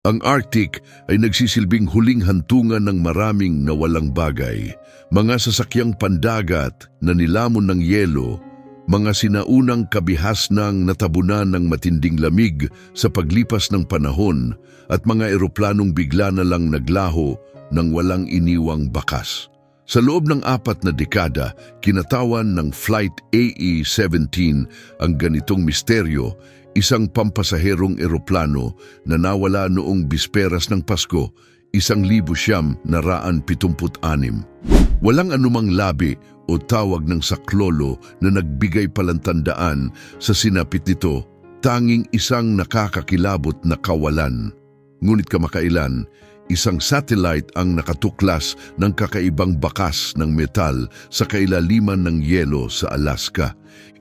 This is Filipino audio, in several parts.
Ang Arctic ay nagsisilbing huling hantungan ng maraming nawalang bagay, mga sasakyang pandagat na nilamon ng yelo, mga sinaunang kabihasnang natabunan ng matinding lamig sa paglipas ng panahon at mga eroplanong bigla na lang naglaho ng walang iniwang bakas. Sa loob ng 4 na dekada, kinatawan ng Flight AE-17 ang ganitong misteryo, isang pampasaherong eroplano na nawala noong bisperas ng Pasko, 1976. Walang anumang labi o tawag ng saklolo na nagbigay palantandaan sa sinapit nito, tanging isang nakakakilabot na kawalan. Ngunit kamakailan, isang satellite ang nakatuklas ng kakaibang bakas ng metal sa kailaliman ng yelo sa Alaska.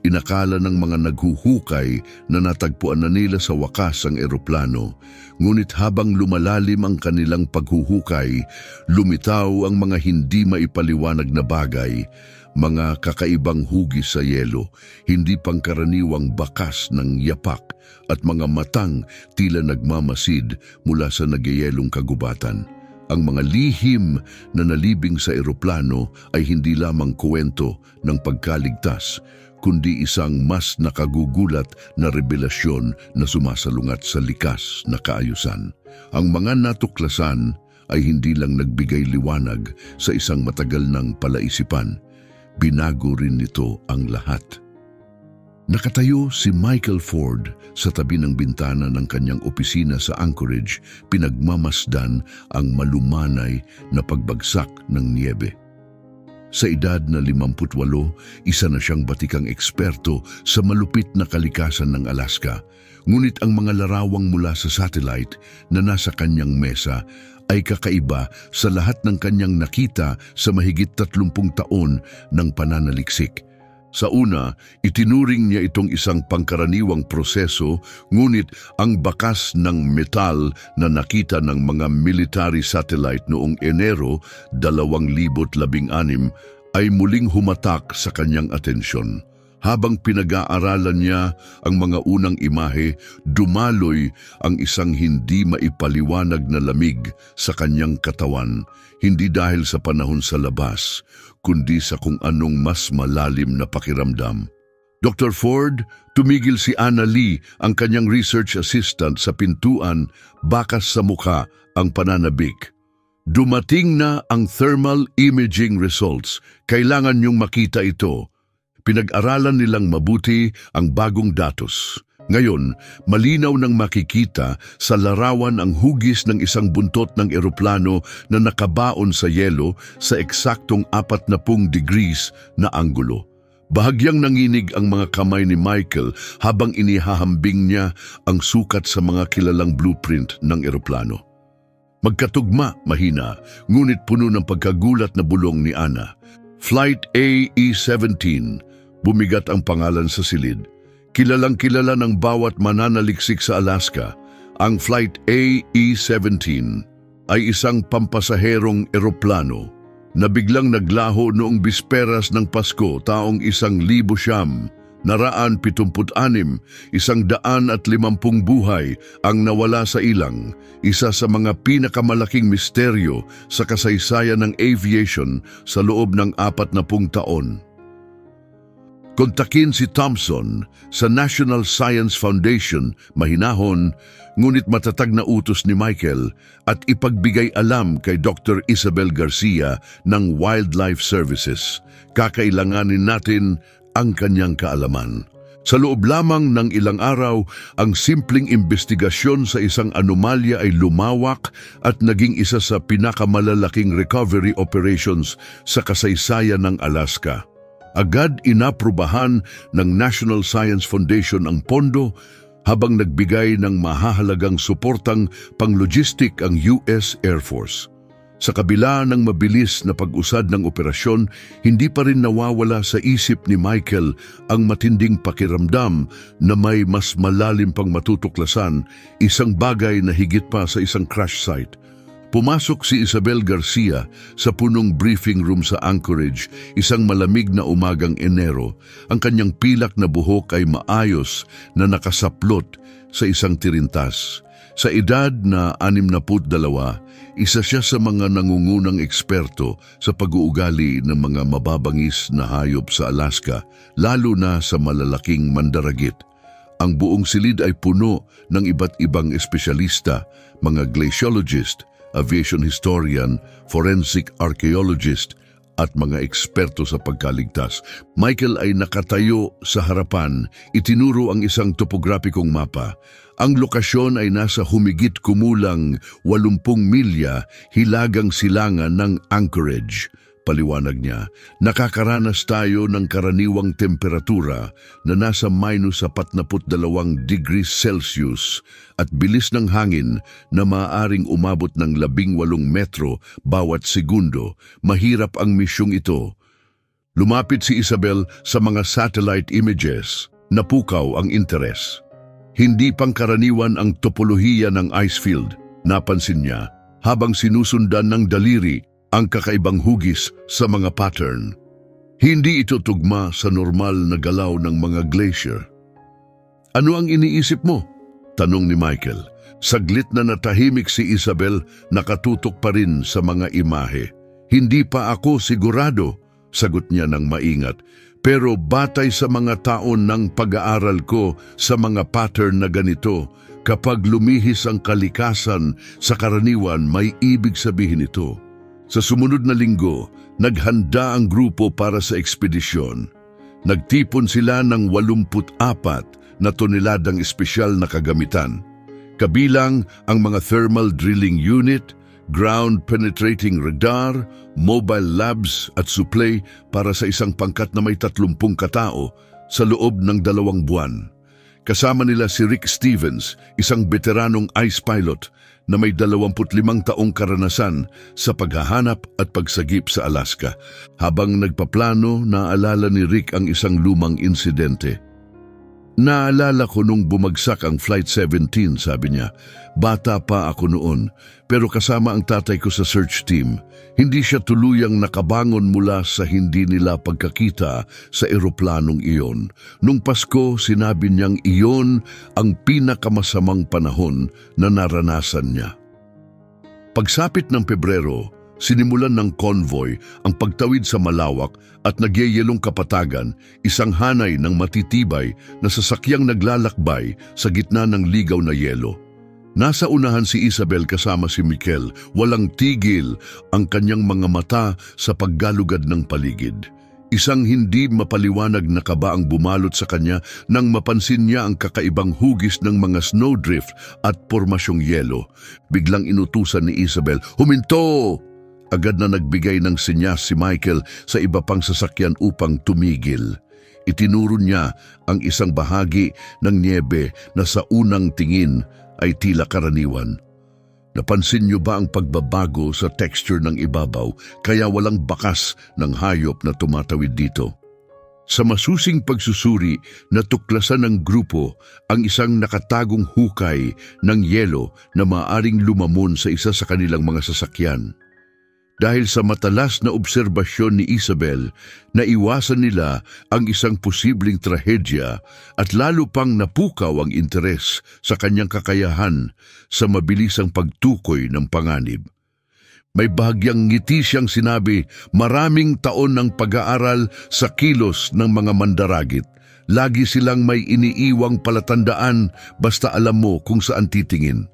Inakala ng mga naghuhukay na natagpuan na nila sa wakas ang eroplano. Ngunit habang lumalalim ang kanilang paghuhukay, lumitaw ang mga hindi maipaliwanag na bagay, mga kakaibang hugis sa yelo, hindi pangkaraniwang bakas ng yapak at mga matang tila nagmamasid mula sa nagyayelong kagubatan. Ang mga lihim na nalibing sa eroplano ay hindi lamang kwento ng pagkaligtas, kundi isang mas nakagugulat na revelasyon na sumasalungat sa likas na kaayusan. Ang mga natuklasan ay hindi lang nagbigay liwanag sa isang matagal ng palaisipan, binago rin nito ang lahat. Nakatayo si Michael Ford sa tabi ng bintana ng kanyang opisina sa Anchorage, pinagmamasdan ang malumanay na pagbagsak ng niyebe. Sa edad na 58, isa na siyang batikang eksperto sa malupit na kalikasan ng Alaska. Ngunit ang mga larawang mula sa satellite na nasa kanyang mesa ay kakaiba sa lahat ng kanyang nakita sa mahigit 30 taon ng pananaliksik. Sa una, itinuring niya itong isang pangkaraniwang proseso, ngunit ang bakas ng metal na nakita ng mga military satellite noong Enero 2016 ay muling humatak sa kanyang atensyon. Habang pinag-aaralan niya ang mga unang imahe, dumaloy ang isang hindi maipaliwanag na lamig sa kanyang katawan, hindi dahil sa panahon sa labas, kundi sa kung anong mas malalim na pakiramdam. Dr. Ford, tumigil si Anna Lee, ang kanyang research assistant sa pintuan, bakas sa mukha ang pananabik. Dumating na ang thermal imaging results. Kailangan niyong makita ito. Pinag-aralan nilang mabuti ang bagong datos. Ngayon, malinaw nang makikita sa larawan ang hugis ng isang buntot ng eroplano na nakabaon sa yelo sa eksaktong 40 degrees na anggulo. Bahagyang nanginig ang mga kamay ni Michael habang inihahambing niya ang sukat sa mga kilalang blueprint ng eroplano. Magkatugma, mahina, ngunit puno ng pagkagulat na bulong ni Anna. Flight AE-17, bumigat ang pangalan sa silid. Kilalang-kilala ng bawat mananaliksik sa Alaska, ang Flight AE-17 ay isang pampasaherong eroplano na biglang naglaho noong bisperas ng Pasko taong 1976, 150 buhay ang nawala sa ilang, isa sa mga pinakamalaking misteryo sa kasaysayan ng aviation sa loob ng 40 taon. Kontakin si Thompson sa National Science Foundation, mahinahon, ngunit matatag na utos ni Michael, at ipagbigay alam kay Dr. Isabel Garcia ng Wildlife Services. Kakailanganin natin ang kanyang kaalaman. Sa loob lamang ng ilang araw, ang simpleng investigasyon sa isang anomalya ay lumawak at naging isa sa pinakamalalaking recovery operations sa kasaysayan ng Alaska. Agad inaprubahan ng National Science Foundation ang pondo, habang nagbigay ng mahahalagang suportang pang-logistic ang US Air Force. Sa kabila ng mabilis na pag-usad ng operasyon, hindi pa rin nawawala sa isip ni Michael ang matinding pakiramdam na may mas malalim pang matutuklasan, isang bagay na higit pa sa isang crash site. Pumasok si Isabel Garcia sa punong briefing room sa Anchorage, isang malamig na umagang Enero. Ang kanyang pilak na buhok ay maayos na nakasaplot sa isang tirintas. Sa edad na 62, isa siya sa mga nangungunang eksperto sa pag-uugali ng mga mababangis na hayop sa Alaska, lalo na sa malalaking mandaragit. Ang buong silid ay puno ng iba't ibang espesyalista, mga glaciologist, aviation historian, forensic archaeologist, at mga eksperto sa pagkaligtas. Michael ay nakatayo sa harapan, itinuro ang isang topograpikong mapa. Ang lokasyon ay nasa humigit kumulang 80 milya hilagang silangan ng Anchorage. Paliwanag niya, nakakaranas tayo ng karaniwang temperatura na nasa -42 degrees Celsius at bilis ng hangin na maaaring umabot ng 18 metro bawat segundo. Mahirap ang misyong ito. Lumapit si Isabel sa mga satellite images. Napukaw ang interes. Hindi pangkaraniwan ang topolohiya ng ice field, napansin niya, habang sinusundan ng daliri ang kakaibang hugis sa mga pattern. Hindi ito tugma sa normal na galaw ng mga glacier. Ano ang iniisip mo? Tanong ni Michael. Saglit na natahimik si Isabel, nakatutok pa rin sa mga imahe. Hindi pa ako sigurado, sagot niya ng maingat. Pero batay sa mga taon ng pag-aaral ko sa mga pattern na ganito, kapag lumihis ang kalikasan sa karaniwan, may ibig sabihin ito. Sa sumunod na linggo, naghanda ang grupo para sa ekspedisyon. Nagtipon sila ng 84 na toneladang espesyal na kagamitan. Kabilang ang mga thermal drilling unit, ground-penetrating radar, mobile labs at supply para sa isang pangkat na may 30 katao sa loob ng 2 buwan. Kasama nila si Rick Stevens, isang veteranong ice pilot na may 25 taong karanasan sa paghahanap at pagsagip sa Alaska. Habang nagpaplano, naalala ni Rick ang isang lumang insidente. Naalala ko nung bumagsak ang Flight 17, sabi niya. Bata pa ako noon, pero kasama ang tatay ko sa search team. Hindi siya tuluyang nakabangon mula sa hindi nila pagkakita sa eroplanong iyon. Nung Pasko, sinabi niyang iyon ang pinakamasamang panahon na naranasan niya. Pagsapit ng Pebrero, sinimulan ng convoy ang pagtawid sa malawak at nagyayelong kapatagan, isang hanay ng matitibay na sasakyang naglalakbay sa gitna ng ligaw na yelo. Nasa unahan si Isabel kasama si Mikel, walang tigil ang kanyang mga mata sa paggalugad ng paligid. Isang hindi mapaliwanag na kaba ang bumalot sa kanya nang mapansin niya ang kakaibang hugis ng mga snowdrift at pormasyong yelo. Biglang inutusan ni Isabel, "Huminto!" Agad na nagbigay ng senyas si Michael sa iba pang sasakyan upang tumigil. Itinuro niya ang isang bahagi ng niebe na sa unang tingin ay tila karaniwan. Napansin niyo ba ang pagbabago sa texture ng ibabaw kaya walang bakas ng hayop na tumatawid dito? Sa masusing pagsusuri, natuklasan ng grupo ang isang nakatagong hukay ng yelo na maaaring lumamon sa isa sa kanilang mga sasakyan. Dahil sa matalas na obserbasyon ni Isabel, naiwasan nila ang isang posibleng trahedya at lalo pang napukaw ang interes sa kanyang kakayahan sa mabilisang pagtukoy ng panganib. May bahagyang ngiti siyang sinabi, "Maraming taon ng pag-aaral sa kilos ng mga mandaragit. Lagi silang may iniiwang palatandaan basta alam mo kung saan titingin."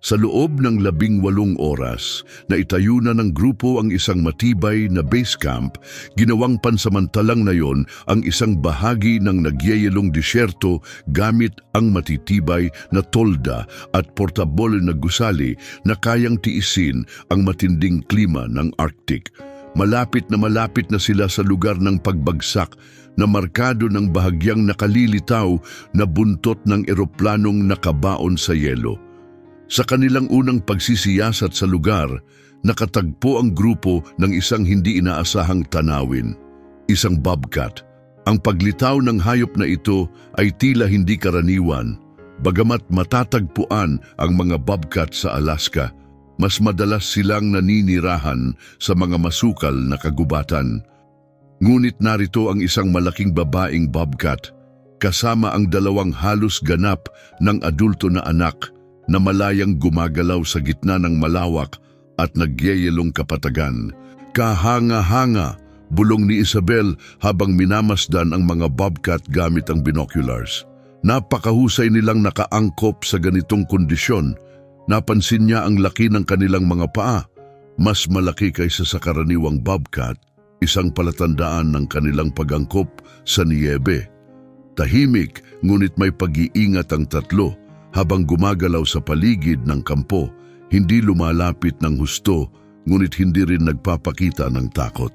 Sa loob ng 18 oras, naitayo na ng grupo ang isang matibay na base camp, ginawang pansamantalang na yon ang isang bahagi ng nagyayelong disyerto gamit ang matitibay na tolda at portable na gusali na kayang tiisin ang matinding klima ng Arctic. Malapit na sila sa lugar ng pagbagsak na markado ng bahagyang nakalilitaw na buntot ng eroplanong nakabaon sa yelo. Sa kanilang unang pagsisiyasat sa lugar, nakatagpo ang grupo ng isang hindi inaasahang tanawin, isang bobcat. Ang paglitaw ng hayop na ito ay tila hindi karaniwan. Bagamat matatagpuan ang mga bobcat sa Alaska, mas madalas silang naninirahan sa mga masukal na kagubatan. Ngunit narito ang isang malaking babaeng bobcat, kasama ang 2 halos ganap ng adulto na anak na malayang gumagalaw sa gitna ng malawak at nagyeyelong kapatagan. Kahanga-hanga, bulong ni Isabel habang minamasdan ang mga bobcat gamit ang binoculars. Napakahusay nilang nakaangkop sa ganitong kondisyon. Napansin niya ang laki ng kanilang mga paa. Mas malaki kaysa sa karaniwang bobcat, isang palatandaan ng kanilang pag-angkop sa niyebe. Tahimik, ngunit may pag-iingat ang tatlo habang gumagalaw sa paligid ng kampo, hindi lumalapit ng husto, ngunit hindi rin nagpapakita ng takot.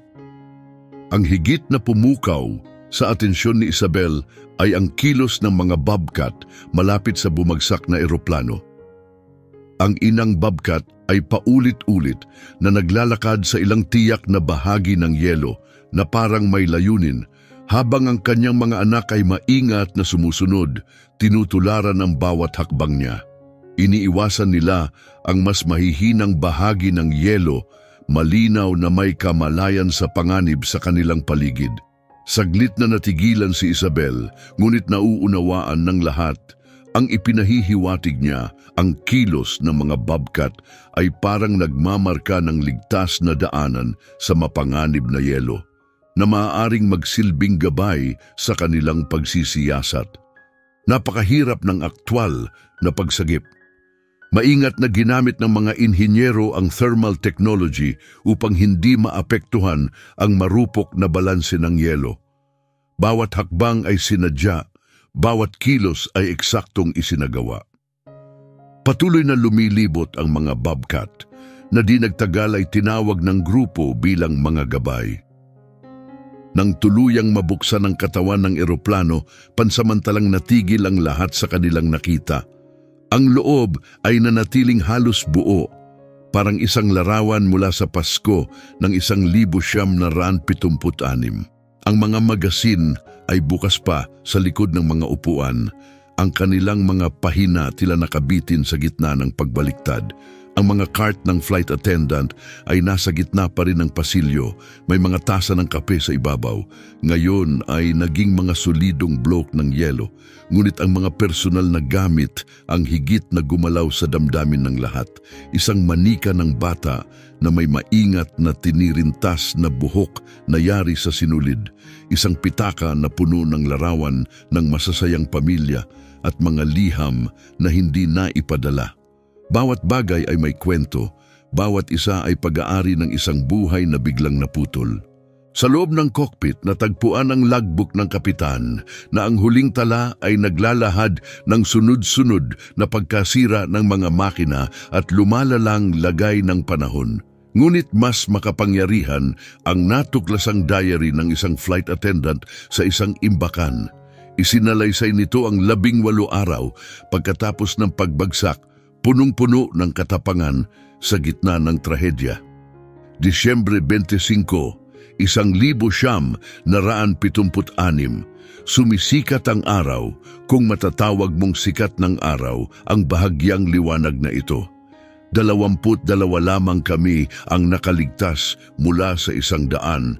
Ang higit na pumukaw sa atensyon ni Isabel ay ang kilos ng mga bobcat malapit sa bumagsak na eroplano. Ang inang bobcat ay paulit-ulit na naglalakad sa ilang tiyak na bahagi ng yelo na parang may layunin, habang ang kanyang mga anak ay maingat na sumusunod, tinutularan ang bawat hakbang niya. Iniiwasan nila ang mas mahihinang bahagi ng yelo, malinaw na may kamalayan sa panganib sa kanilang paligid. Saglit na natigilan si Isabel, ngunit nauunawaan ng lahat. Ang ipinahihiwatig niya, ang kilos ng mga bobcat ay parang nagmamarka ng ligtas na daanan sa mapanganib na yelo, na maaaring magsilbing gabay sa kanilang pagsisiyasat. Napakahirap ng aktwal na pagsagip. Maingat na ginamit ng mga inhinyero ang thermal technology upang hindi maapektuhan ang marupok na balanse ng yelo. Bawat hakbang ay sinadya, bawat kilos ay eksaktong isinagawa. Patuloy na lumilibot ang mga bobcat na di nagtagal ay tinawag ng grupo bilang mga gabay. Nang tuluyang mabuksan ang katawan ng eroplano, pansamantalang natigil ang lahat sa kanilang nakita. Ang loob ay nanatiling halos buo, parang isang larawan mula sa Pasko ng 1976. Ang mga magasin ay bukas pa sa likod ng mga upuan. Ang kanilang mga pahina tila nakabitin sa gitna ng pagbaliktad. Ang mga cart ng flight attendant ay nasa gitna pa rin ng pasilyo. May mga tasa ng kape sa ibabaw. Ngayon ay naging mga solidong blok ng yelo. Ngunit ang mga personal na gamit ang higit na gumalaw sa damdamin ng lahat. Isang manika ng bata na may maingat na tinirintas na buhok na yari sa sinulid. Isang pitaka na puno ng larawan ng masasayang pamilya at mga liham na hindi naipadala. Bawat bagay ay may kwento, bawat isa ay pag-aari ng isang buhay na biglang naputol. Sa loob ng cockpit, natagpuan ang logbook ng kapitan na ang huling tala ay naglalahad ng sunod-sunod na pagkasira ng mga makina at lumalalang lagay ng panahon. Ngunit mas makapangyarihan ang natuklasang diary ng isang flight attendant sa isang imbakan. Isinalaysay nito ang 18 araw pagkatapos ng pagbagsak, punong-puno ng katapangan sa gitna ng trahedya. Disyembre 25, 1976, sumisikat ang araw, kung matatawag mong sikat ng araw ang bahagyang liwanag na ito. 22 lamang kami ang nakaligtas mula sa 150.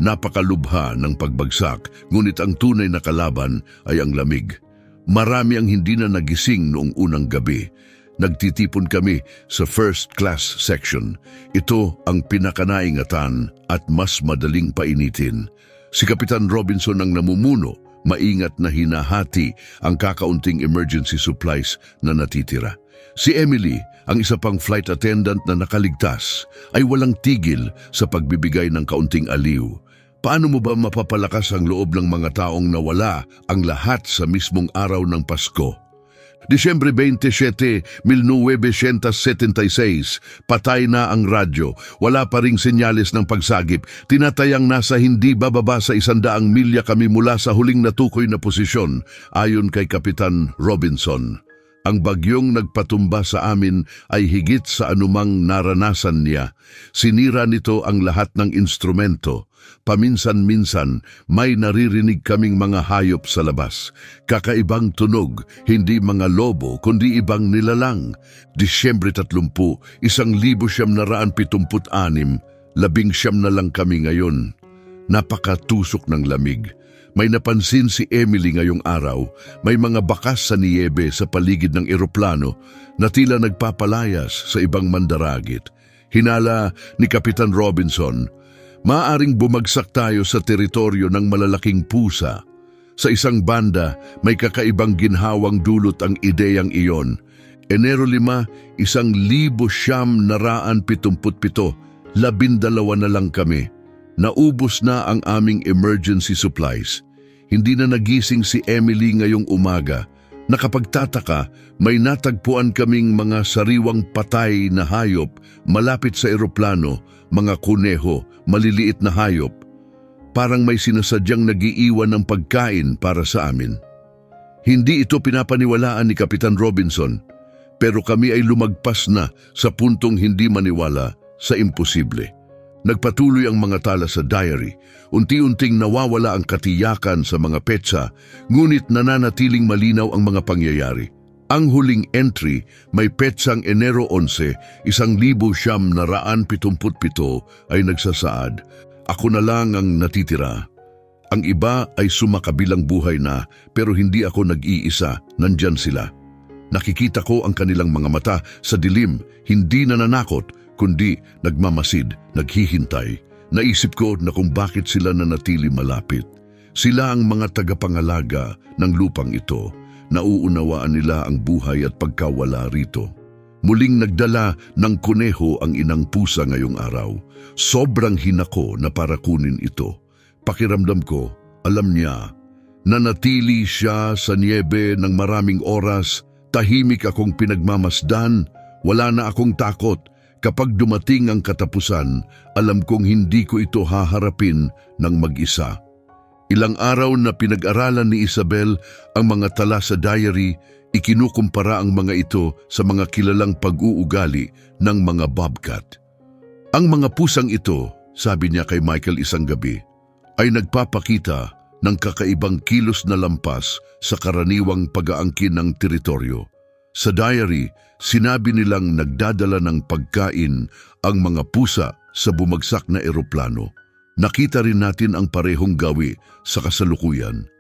Napakalubha ng pagbagsak, ngunit ang tunay na kalaban ay ang lamig. Marami ang hindi na nagising noong unang gabi. Nagtitipon kami sa first class section. Ito ang pinakanaingatan at mas madaling painitin. Si Kapitan Robinson ang namumuno, maingat na hinahati ang kakaunting emergency supplies na natitira. Si Emily, ang isa pang flight attendant na nakaligtas, ay walang tigil sa pagbibigay ng kaunting aliw. Paano mo ba mapapalakas ang loob ng mga taong nawala ang lahat sa mismong araw ng Pasko? Disyembre 27, 1976, patay na ang radyo. Wala pa ring senyales ng pagsagip. Tinatayang nasa hindi bababa sa 100 milya kami mula sa huling natukoy na posisyon, ayon kay Kapitan Robinson. Ang bagyong nagpatumba sa amin ay higit sa anumang naranasan niya. Sinira nito ang lahat ng instrumento. Paminsan-minsan, may naririnig kaming mga hayop sa labas. Kakaibang tunog, hindi mga lobo, kundi ibang nilalang. Disyembre 30, 1976, 19 na lang kami ngayon. Napakatusok ng lamig. May napansin si Emily ngayong araw, may mga bakas sa niyebe sa paligid ng eroplano na tila nagpapalayas sa ibang mandaragit. Hinala ni Kapitan Robinson, "Maaring bumagsak tayo sa teritoryo ng malalaking pusa." Sa isang banda, may kakaibang ginhawang dulot ang ideyang iyon. Enero 5, 1977, 12 na lang kami. Naubos na ang aming emergency supplies. Hindi na nagising si Emily ngayong umaga. Nakapagtataka, may natagpuan kaming mga sariwang patay na hayop malapit sa eroplano, mga kuneho, maliliit na hayop. Parang may sinasadyang nag-iiwan ng pagkain para sa amin. Hindi ito pinapaniwalaan ni Kapitan Robinson, pero kami ay lumagpas na sa puntong hindi maniwala sa imposible. Nagpatuloy ang mga tala sa diary. Unti-unting nawawala ang katiyakan sa mga petsa, ngunit nananatiling malinaw ang mga pangyayari. Ang huling entry may petsang Enero 11, 1977 ay nagsasaad, "Ako na lang ang natitira." Ang iba ay sumakabilang buhay na, pero hindi ako nag-iisa, nandyan sila. Nakikita ko ang kanilang mga mata sa dilim, hindi nananakot, kundi nagmamasid, naghihintay. Naisip ko na kung bakit sila nanatili malapit. Sila ang mga tagapangalaga ng lupang ito. Nauunawaan nila ang buhay at pagkawala rito. Muling nagdala ng kuneho ang inang pusa ngayong araw. Sobrang hinako na para kunin ito. Pakiramdam ko, alam niya. Nanatili siya sa niebe ng maraming oras. Tahimik akong pinagmamasdan. Wala na akong takot. Kapag dumating ang katapusan, alam kong hindi ko ito haharapin ng mag-isa. Ilang araw na pinag-aralan ni Isabel ang mga tala sa diary, ikinukumpara ang mga ito sa mga kilalang pag-uugali ng mga bobcat. Ang mga pusang ito, sabi niya kay Michael isang gabi, ay nagpapakita ng kakaibang kilos na lampas sa karaniwang pag-aangkin ng teritoryo. Sa diary, sinabi nilang nagdadala ng pagkain ang mga pusa sa bumagsak na eroplano. Nakita rin natin ang parehong gawi sa kasalukuyan.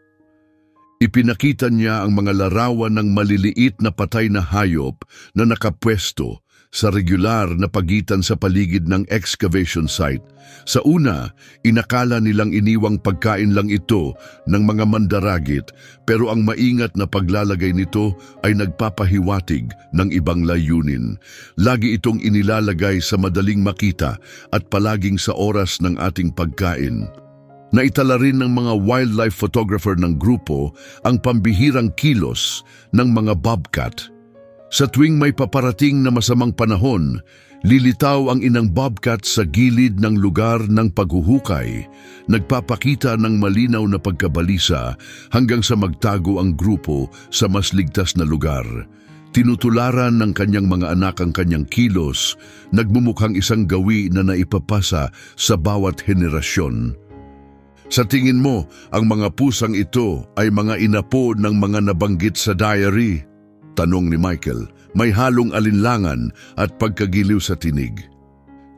Ipinakita niya ang mga larawan ng maliliit na patay na hayop na nakapwesto sa regular na pagitan sa paligid ng excavation site. Sa una, inakala nilang iniwang pagkain lang ito ng mga mandaragit, pero ang maingat na paglalagay nito ay nagpapahiwatig ng ibang layunin. Lagi itong inilalagay sa madaling makita at palaging sa oras ng ating pagkain. Naitala rin ng mga wildlife photographer ng grupo ang pambihirang kilos ng mga bobcat. Sa tuwing may paparating na masamang panahon, lilitaw ang inang bobcat sa gilid ng lugar ng paghuhukay, nagpapakita ng malinaw na pagkabalisa hanggang sa magtago ang grupo sa mas ligtas na lugar. Tinutularan ng kanyang mga anak ang kanyang kilos, nagmumukhang isang gawi na naipapasa sa bawat henerasyon. Sa tingin mo, ang mga pusang ito ay mga inapo ng mga nabanggit sa diary? Tanong ni Michael, may halong alinlangan at pagkagiliw sa tinig.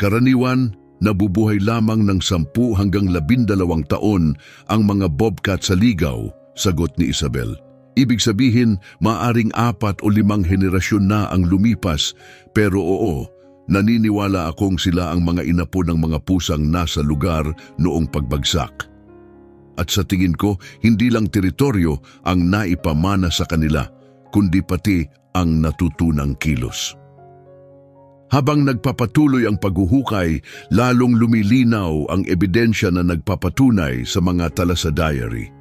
Karaniwan, nabubuhay lamang ng 10 hanggang 12 taon ang mga bobcat sa ligaw, sagot ni Isabel. Ibig sabihin, maaring 4 o 5 henerasyon na ang lumipas, pero oo, naniniwala akong sila ang mga inapo ng mga pusang nasa lugar noong pagbagsak. At sa tingin ko, hindi lang teritoryo ang naipamana sa kanila, kundi pati ang natutunang kilos. Habang nagpapatuloy ang paghuhukay, lalong lumilinaw ang ebidensya na nagpapatunay sa mga tala sa diary.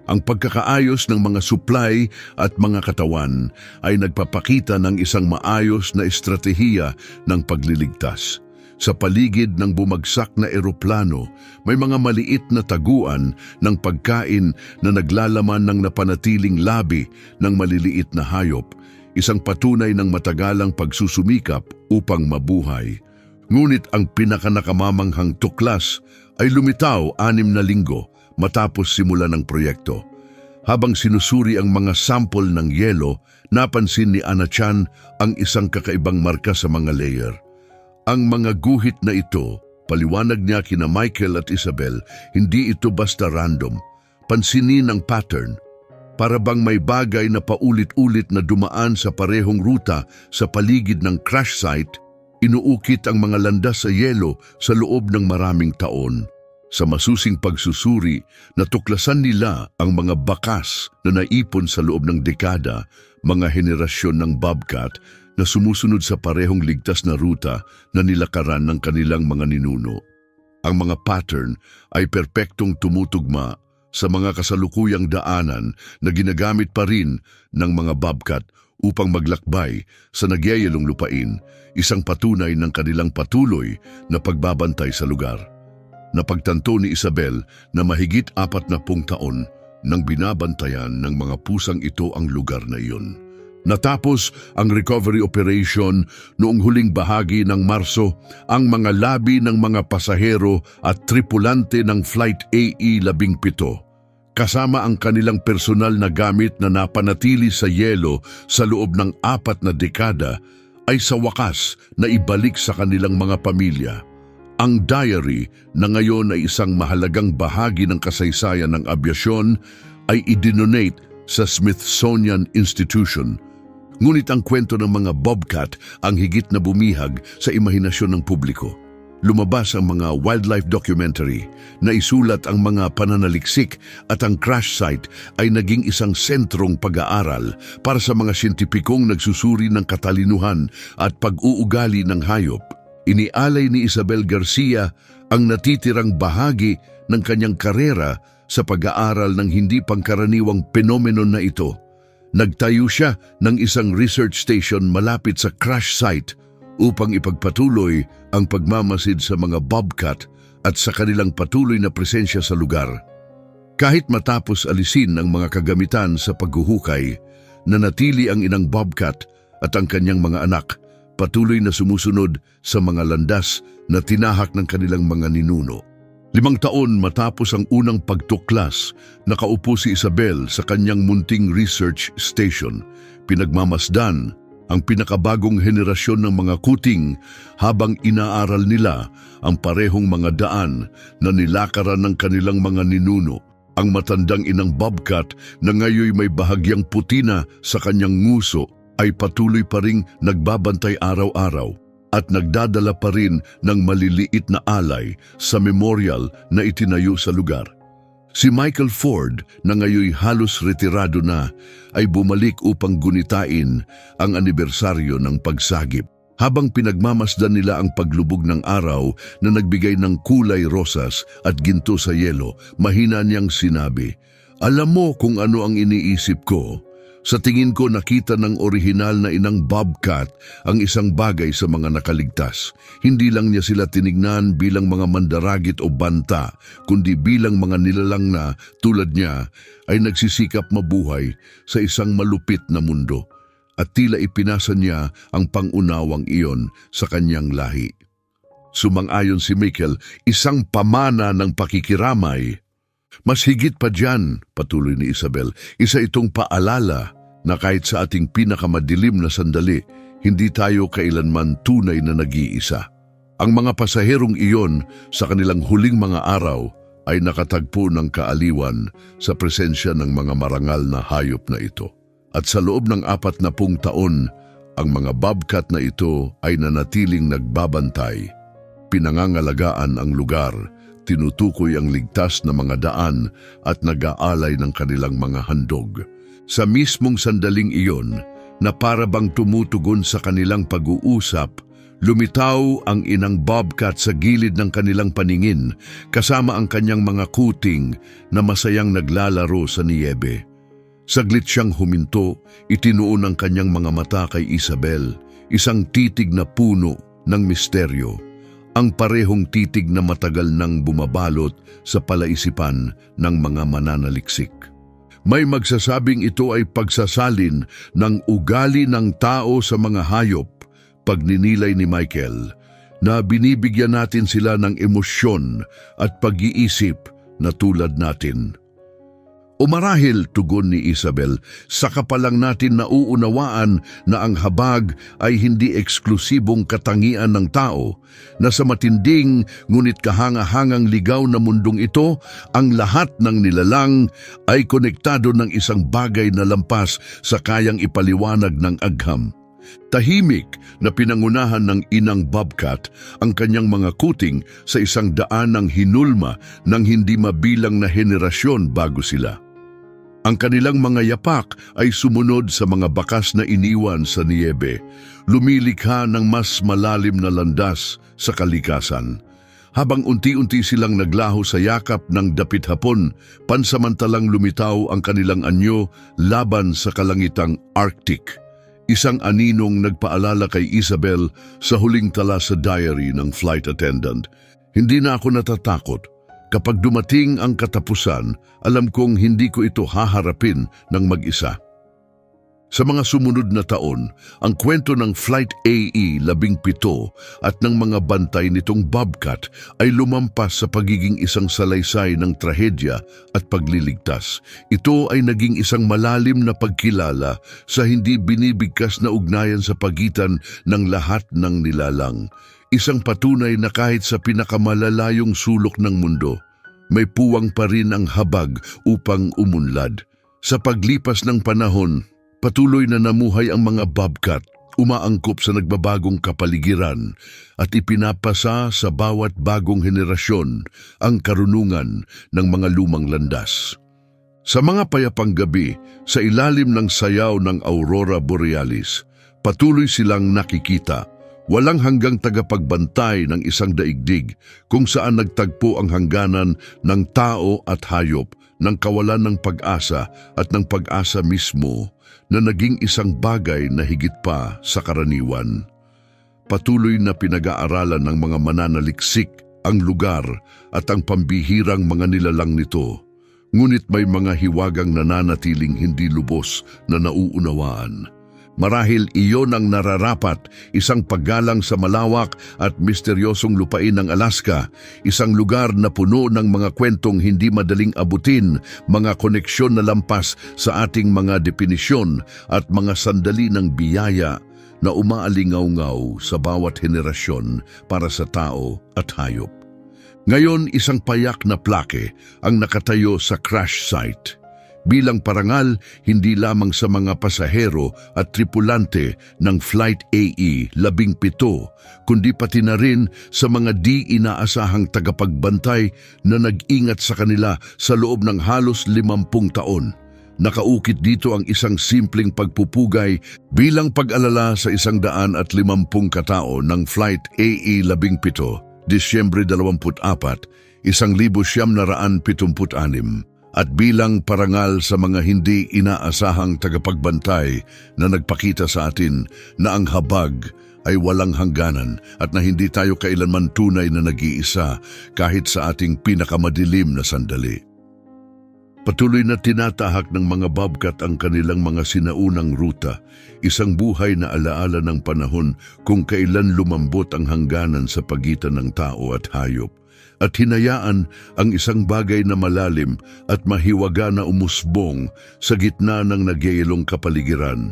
Ang pagkakaayos ng mga supply at mga katawan ay nagpapakita ng isang maayos na estratehiya ng pagliligtas. Sa paligid ng bumagsak na eroplano, may mga maliit na taguan ng pagkain na naglalaman ng napanatiling labi ng maliliit na hayop, isang patunay ng matagalang pagsusumikap upang mabuhay. Ngunit ang pinakanakamamanghang tuklas ay lumitaw 6 na linggo matapos simulan ng proyekto. Habang sinusuri ang mga sample ng yelo, napansin ni Ana Chan ang isang kakaibang marka sa mga layer. Ang mga guhit na ito, paliwanag niya kina Michael at Isabel, hindi ito basta random. pansinin ang pattern. Para bang may bagay na paulit-ulit na dumaan sa parehong ruta sa paligid ng crash site, inuukit ang mga landas sa yelo sa loob ng maraming taon. Sa masusing pagsusuri, natuklasan nila ang mga bakas na naipon sa loob ng dekada, mga henerasyon ng bobcat na sumusunod sa parehong ligtas na ruta na nilakaran ng kanilang mga ninuno. Ang mga pattern ay perpektong tumutugma sa mga kasalukuyang daanan na ginagamit pa rin ng mga bobcat upang maglakbay sa nagyayalong lupain, isang patunay ng kanilang patuloy na pagbabantay sa lugar. Napagtanto ni Isabel na mahigit 40 taon nang binabantayan ng mga pusang ito ang lugar na iyon. Natapos ang recovery operation noong huling bahagi ng Marso, ang mga labi ng mga pasahero at tripulante ng Flight AE-17, kasama ang kanilang personal na gamit na napanatili sa yelo sa loob ng 4 na dekada, ay sa wakas na ibalik sa kanilang mga pamilya. Ang diary na ngayon ay isang mahalagang bahagi ng kasaysayan ng abyasyon ay idinonate sa Smithsonian Institution. Ngunit ang kwento ng mga bobcat ang higit na bumihag sa imahinasyon ng publiko. Lumabas ang mga wildlife documentary, naisulat ang mga pananaliksik at ang crash site ay naging isang sentrong pag-aaral para sa mga siyentipikong nagsusuri ng katalinuhan at pag-uugali ng hayop. Inialay ni Isabel Garcia ang natitirang bahagi ng kanyang karera sa pag-aaral ng hindi pangkaraniwang phenomenon na ito. Nagtayo siya ng isang research station malapit sa crash site upang ipagpatuloy ang pagmamasid sa mga bobcat at sa kanilang patuloy na presensya sa lugar. Kahit matapos alisin ang mga kagamitan sa paghuhukay, nanatili ang inang bobcat at ang kanyang mga anak patuloy na sumusunod sa mga landas na tinahak ng kanilang mga ninuno. 5 taon matapos ang unang pagtuklas, nakaupo si Isabel sa kanyang munting research station. Pinagmamasdan ang pinakabagong henerasyon ng mga kuting habang inaaral nila ang parehong mga daan na nilakaran ng kanilang mga ninuno. Ang matandang inang bobcat na ngayon may bahagyang puti na sa kanyang nguso ay patuloy pa ring nagbabantay araw-araw at nagdadala pa rin ng maliliit na alay sa memorial na itinayo sa lugar. Si Michael Ford, na ngayon halos retirado na, ay bumalik upang gunitain ang anibersaryo ng pagsagip. Habang pinagmamasdan nila ang paglubog ng araw na nagbigay ng kulay rosas at ginto sa yelo, mahina niyang sinabi, "Alam mo kung ano ang iniisip ko? Sa tingin ko nakita ng orihinal na inang bobcat ang isang bagay sa mga nakaligtas. Hindi lang niya sila tinignan bilang mga mandaragit o banta, kundi bilang mga nilalang na, tulad niya, ay nagsisikap mabuhay sa isang malupit na mundo. At tila ipinasa niya ang pangunawang iyon sa kanyang lahi." Sumang-ayon si Michael, isang pamana ng pakikiramay. Mas higit pa dyan, patuloy ni Isabel, isa itong paalala na kahit sa ating pinakamadilim na sandali, hindi tayo kailanman tunay na nag-iisa. Ang mga pasaherong iyon sa kanilang huling mga araw ay nakatagpo ng kaaliwan sa presensya ng mga marangal na hayop na ito. At sa loob ng 40 taon, ang mga bobcat na ito ay nanatiling nagbabantay. Pinangangalagaan ang lugar, tinutukoy ang ligtas na mga daan at nag-aalay ng kanilang mga handog. Sa mismong sandaling iyon, na para bang tumutugon sa kanilang pag-uusap, lumitaw ang inang bobcat sa gilid ng kanilang paningin kasama ang kanyang mga kuting na masayang naglalaro sa niyebe. Saglit siyang huminto, itinuon ang kanyang mga mata kay Isabel, isang titig na puno ng misteryo. Ang parehong titig na matagal nang bumabalot sa palaisipan ng mga mananaliksik. May magsasabing ito ay pagsasalin ng ugali ng tao sa mga hayop, pagninilay ni Michael, na binibigyan natin sila ng emosyon at pag-iisip na tulad natin. O marahil, tugon ni Isabel, saka pa lang natin nauunawaan na ang habag ay hindi eksklusibong katangian ng tao, na sa matinding ngunit kahanga-hangang ligaw na mundong ito, ang lahat ng nilalang ay konektado ng isang bagay na lampas sa kayang ipaliwanag ng agham. Tahimik na pinangunahan ng inang bobcat ang kanyang mga kuting sa isang daan ng hinulma ng hindi mabilang na henerasyon bago sila. Ang kanilang mga yapak ay sumunod sa mga bakas na iniwan sa niyebe, lumilikha ng mas malalim na landas sa kalikasan. Habang unti-unti silang naglaho sa yakap ng dapit hapon, pansamantalang lumitaw ang kanilang anyo laban sa kalangitang Arctic. Isang aninong nagpaalala kay Isabel sa huling tala sa diary ng flight attendant. Hindi na ako natatakot. Kapag dumating ang katapusan, alam kong hindi ko ito haharapin ng mag-isa. Sa mga sumunod na taon, ang kwento ng Flight AE-17 at ng mga bantay nitong Bobcat ay lumampas sa pagiging isang salaysay ng trahedya at pagliligtas. Ito ay naging isang malalim na pagkilala sa hindi binibigkas na ugnayan sa pagitan ng lahat ng nilalang. Isang patunay na kahit sa pinakamalalayong sulok ng mundo, may puwang pa rin ang habag upang umunlad. Sa paglipas ng panahon, patuloy na namuhay ang mga bobcat, umaangkop sa nagbabagong kapaligiran at ipinapasa sa bawat bagong henerasyon ang karunungan ng mga lumang landas. Sa mga payapang gabi, sa ilalim ng sayaw ng Aurora Borealis, patuloy silang nakikita. Walang hanggang tagapagbantay ng isang daigdig kung saan nagtagpo ang hangganan ng tao at hayop, ng kawalan ng pag-asa at ng pag-asa mismo na naging isang bagay na higit pa sa karaniwan. Patuloy na pinag-aaralan ng mga mananaliksik ang lugar at ang pambihirang mga nilalang nito, ngunit may mga hiwagang nananatiling hindi lubos na nauunawaan. Marahil iyon ang nararapat, isang paggalang sa malawak at misteryosong lupain ng Alaska, isang lugar na puno ng mga kwentong hindi madaling abutin, mga koneksyon na lampas sa ating mga definisyon at mga sandali ng biyaya na umaalingaw-ngaw sa bawat henerasyon para sa tao at hayop. Ngayon, isang payak na plake ang nakatayo sa crash site. Bilang parangal hindi lamang sa mga pasahero at tripulante ng Flight AE-17, kundi pati na rin sa mga di inaasahang tagapagbantay na nag-ingat sa kanila sa loob ng halos 50 taon. Nakaukit dito ang isang simpleng pagpupugay bilang pag-alala sa 150 katao ng Flight AE-17, Disyembre 24, 1976. At bilang parangal sa mga hindi inaasahang tagapagbantay na nagpakita sa atin na ang habag ay walang hangganan at na hindi tayo kailanman tunay na nag-iisa kahit sa ating pinakamadilim na sandali. Patuloy na tinatahak ng mga bobcat ang kanilang mga sinaunang ruta, isang buhay na alaala ng panahon kung kailan lumambot ang hangganan sa pagitan ng tao at hayop, at hinayaan ang isang bagay na malalim at mahiwaga na umusbong sa gitna ng nagyayelong kapaligiran.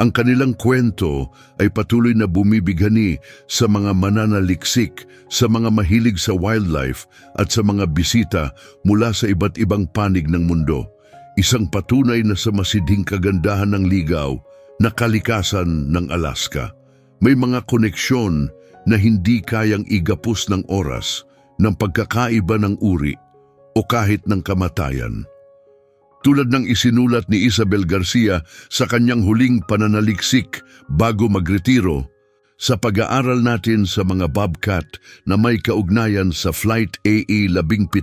Ang kanilang kwento ay patuloy na bumibighani sa mga mananaliksik, sa mga mahilig sa wildlife at sa mga bisita mula sa iba't ibang panig ng mundo. Isang patunay na sa masidhing kagandahan ng ligaw na kalikasan ng Alaska. May mga koneksyon na hindi kayang igapos ng oras, ng pagkakaiba ng uri o kahit ng kamatayan. Tulad ng isinulat ni Isabel Garcia sa kanyang huling pananaliksik bago magretiro, sa pag-aaral natin sa mga bobcat na may kaugnayan sa Flight AE-17,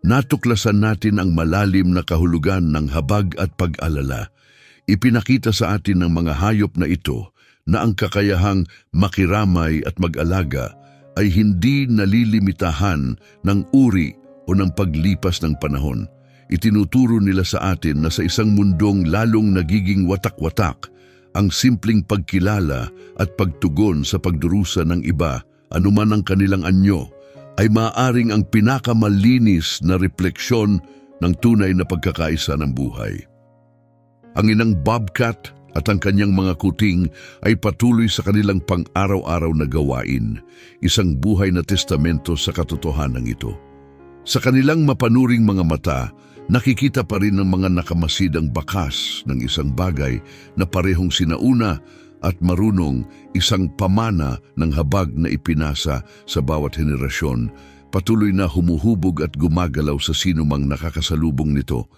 natuklasan natin ang malalim na kahulugan ng habag at pag-alala. Ipinakita sa atin ng mga hayop na ito na ang kakayahang makiramay at mag-alaga ay hindi nalilimitahan ng uri o ng paglipas ng panahon. Itinuturo nila sa atin na sa isang mundong lalong nagiging watak-watak, ang simpleng pagkilala at pagtugon sa pagdurusa ng iba, anuman ang kanilang anyo, ay maaaring ang pinakamalinis na refleksyon ng tunay na pagkakaisa ng buhay. Ang inang Bobcat at ang kanyang mga kuting ay patuloy sa kanilang pang-araw-araw na gawain, isang buhay na testamento sa katotohanan ito. Sa kanilang mapanuring mga mata, nakikita pa rin ang mga nakamasidang bakas ng isang bagay na parehong sinauna at marunong, isang pamana ng habag na ipinasa sa bawat henerasyon, patuloy na humuhubog at gumagalaw sa sinumang nakakasalubong nito.